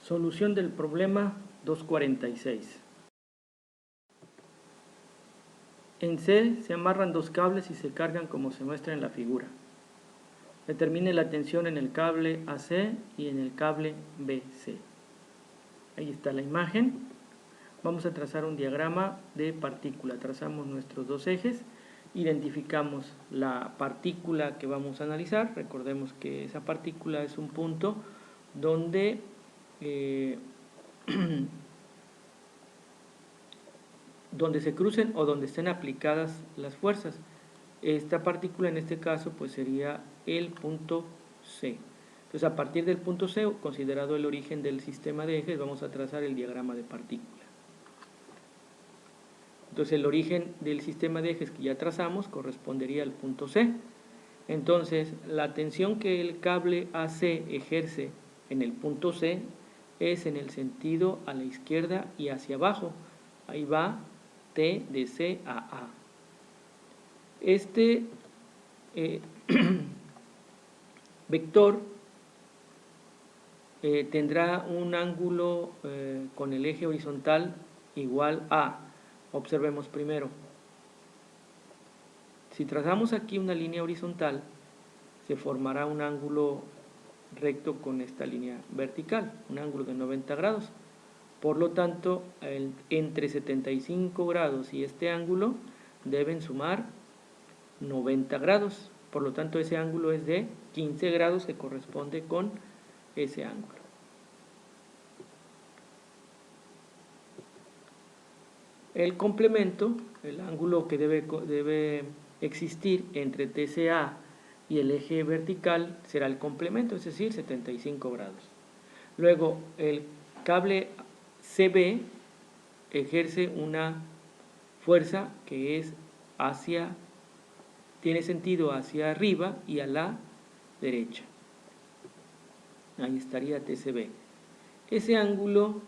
Solución del problema 246. En C se amarran dos cables y se cargan como se muestra en la figura. Determine la tensión en el cable AC y en el cable BC. Ahí está la imagen. Vamos a trazar un diagrama de partícula. Trazamos nuestros dos ejes, identificamos la partícula que vamos a analizar. Recordemos que esa partícula es un punto donde donde se crucen o donde estén aplicadas las fuerzas. Esta partícula en este caso pues sería el punto C. Entonces a partir del punto C, considerado el origen del sistema de ejes, vamos a trazar el diagrama de partícula. Entonces el origen del sistema de ejes que ya trazamos correspondería al punto C. Entonces la tensión que el cable AC ejerce en el punto C es en el sentido a la izquierda y hacia abajo. Ahí va T de C a A. Este vector tendrá un ángulo con el eje horizontal igual a, observemos primero, si trazamos aquí una línea horizontal, se formará un ángulo recto con esta línea vertical, un ángulo de 90 grados. Por lo tanto, entre 75 grados y este ángulo deben sumar 90 grados. Por lo tanto, ese ángulo es de 15 grados que corresponde con ese ángulo. El complemento, el ángulo que debe existir entre TCA y el eje vertical será el complemento, es decir, 75 grados. Luego, el cable CB ejerce una fuerza que es tiene sentido hacia arriba y a la derecha. Ahí estaría TCB. Ese ángulo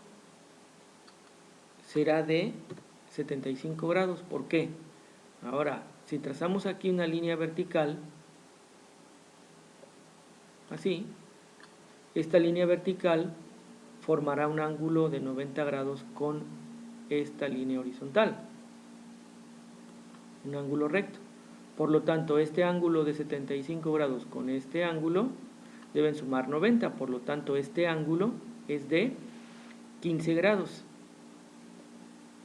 será de 75 grados. ¿Por qué? Ahora, si trazamos aquí una línea vertical, así, esta línea vertical formará un ángulo de 90 grados con esta línea horizontal, un ángulo recto. Por lo tanto, este ángulo de 75 grados con este ángulo deben sumar 90, por lo tanto este ángulo es de 15 grados.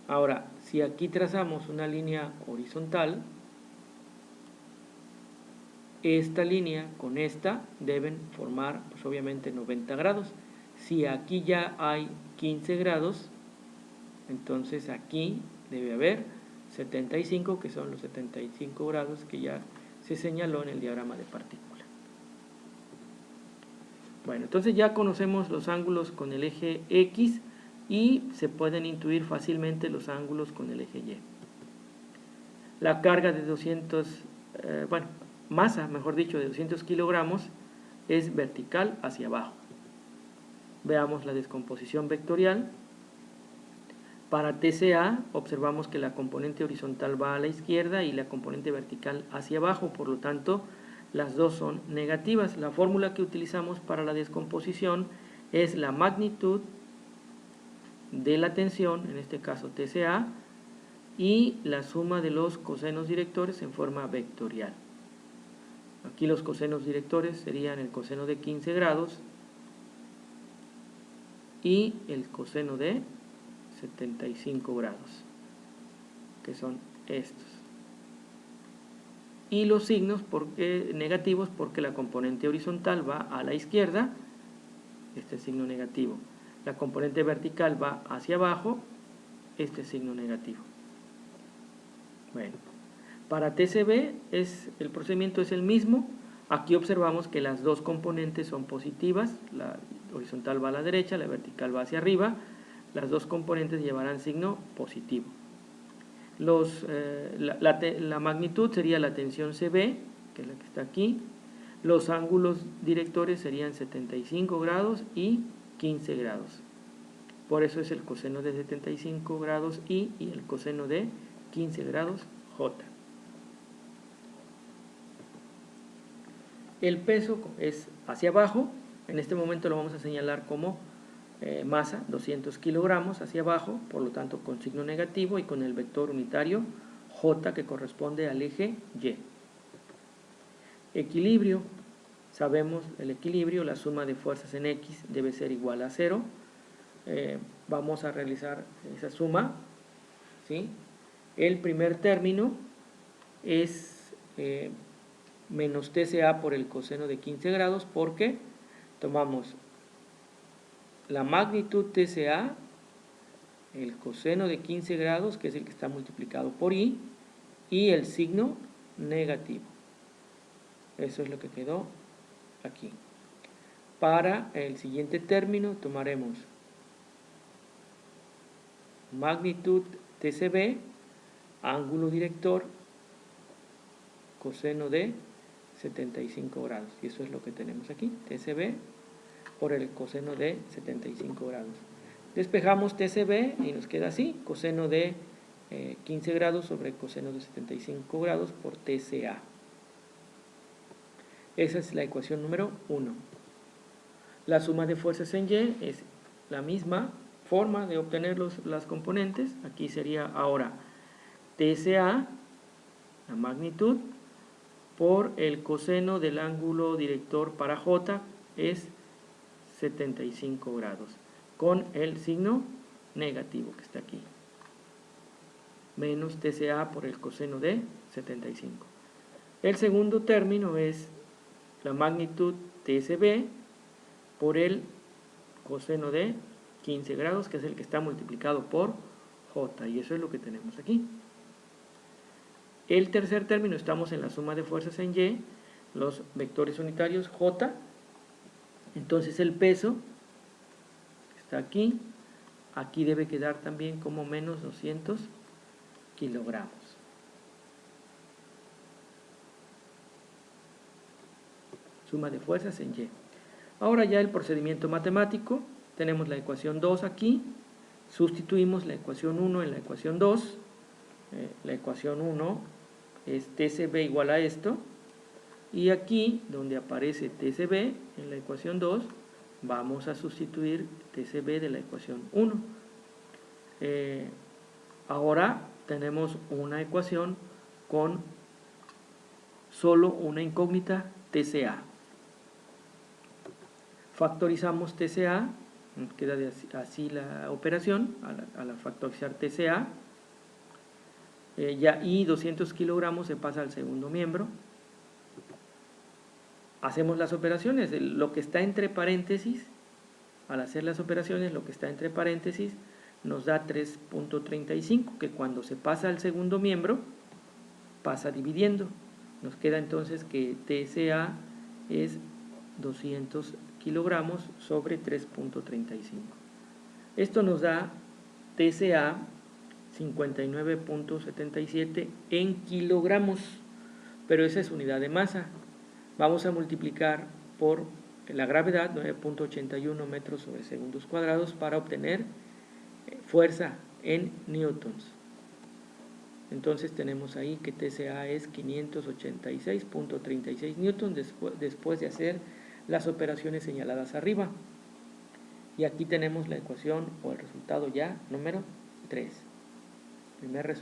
Ahora, si aquí trazamos una línea horizontal, esta línea con esta deben formar pues obviamente 90 grados. Si aquí ya hay 15 grados, entonces aquí debe haber 75, que son los 75 grados que ya se señaló en el diagrama de partícula. Bueno, entonces ya conocemos los ángulos con el eje X y se pueden intuir fácilmente los ángulos con el eje Y. La carga de masa, mejor dicho, de 200 kilogramos es vertical hacia abajo. Veamos la descomposición vectorial. Para TCA observamos que la componente horizontal va a la izquierda y la componente vertical hacia abajo, por lo tanto las dos son negativas. La fórmula que utilizamos para la descomposición es la magnitud de la tensión, en este caso TCA, y la suma de los cosenos directores en forma vectorial. Aquí los cosenos directores serían el coseno de 15 grados y el coseno de 75 grados, que son estos. Y los signos negativos porque la componente horizontal va a la izquierda, este signo negativo. La componente vertical va hacia abajo, este signo negativo. Bueno, para TCB el procedimiento es el mismo. Aquí observamos que las dos componentes son positivas, la horizontal va a la derecha, la vertical va hacia arriba. Las dos componentes llevarán signo positivo. La magnitud sería la tensión CB, que es la que está aquí. Los ángulos directores serían 75 grados y 15 grados. Por eso es el coseno de 75 grados y el coseno de 15 grados J. El peso es hacia abajo. En este momento lo vamos a señalar como masa 200 kilogramos hacia abajo, por lo tanto con signo negativo y con el vector unitario J que corresponde al eje Y. Equilibrio. Sabemos el equilibrio, la suma de fuerzas en X debe ser igual a 0. Vamos a realizar esa suma, ¿sí? El primer término es menos TCA por el coseno de 15 grados porque tomamos la magnitud TCA, el coseno de 15 grados, que es el que está multiplicado por I, y el signo negativo. Eso es lo que quedó aquí. Para el siguiente término tomaremos magnitud TCB, ángulo director, coseno de 75 grados. Y eso es lo que tenemos aquí, TCB por el coseno de 75 grados. Despejamos TCB y nos queda así, coseno de 15 grados sobre coseno de 75 grados por TCA. Esa es la ecuación número 1. La suma de fuerzas en Y es la misma forma de obtener las componentes. Aquí sería ahora TCA, la magnitud, por el coseno del ángulo director para J es 75 grados, con el signo negativo que está aquí, menos TCA por el coseno de 75. El segundo término es la magnitud TSB por el coseno de 15 grados, que es el que está multiplicado por J, y eso es lo que tenemos aquí. El tercer término, estamos en la suma de fuerzas en Y, los vectores unitarios J, entonces el peso está aquí, aquí debe quedar también como menos 200 kilogramos. Suma de fuerzas en Y. Ahora ya el procedimiento matemático, tenemos la ecuación 2 aquí, sustituimos la ecuación 1 en la ecuación 2, la ecuación 1 es TCB igual a esto, y aquí donde aparece TCB en la ecuación 2, vamos a sustituir TCB de la ecuación 1. Ahora tenemos una ecuación con solo una incógnita TCA. Factorizamos TCA, queda así la operación al factorizar TCA. Y 200 kilogramos se pasa al segundo miembro. Hacemos las operaciones, lo que está entre paréntesis, al hacer las operaciones, lo que está entre paréntesis nos da 3.35, que cuando se pasa al segundo miembro, pasa dividiendo. Nos queda entonces que TCA es 200 kilogramos sobre 3.35. Esto nos da TCA 59.77 en kilogramos, pero esa es unidad de masa. Vamos a multiplicar por la gravedad, 9.81 metros sobre segundos cuadrados, para obtener fuerza en newtons. Entonces tenemos ahí que TCA es 586.36 newtons después de hacer las operaciones señaladas arriba. Y aquí tenemos la ecuación o el resultado ya número 3.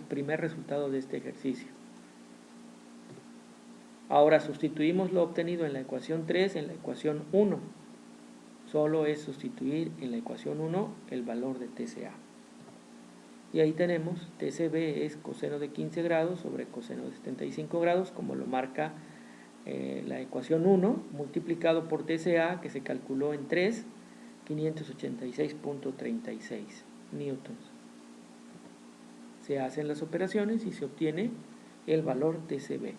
Primer resultado de este ejercicio. Ahora sustituimos lo obtenido en la ecuación 3 en la ecuación 1. Solo es sustituir en la ecuación 1 el valor de TCA. Y ahí tenemos TCB es coseno de 15 grados sobre coseno de 75 grados, como lo marca la ecuación 1, multiplicado por TCA, que se calculó en 3, 586.36 newtons. Se hacen las operaciones y se obtiene el valor TCB.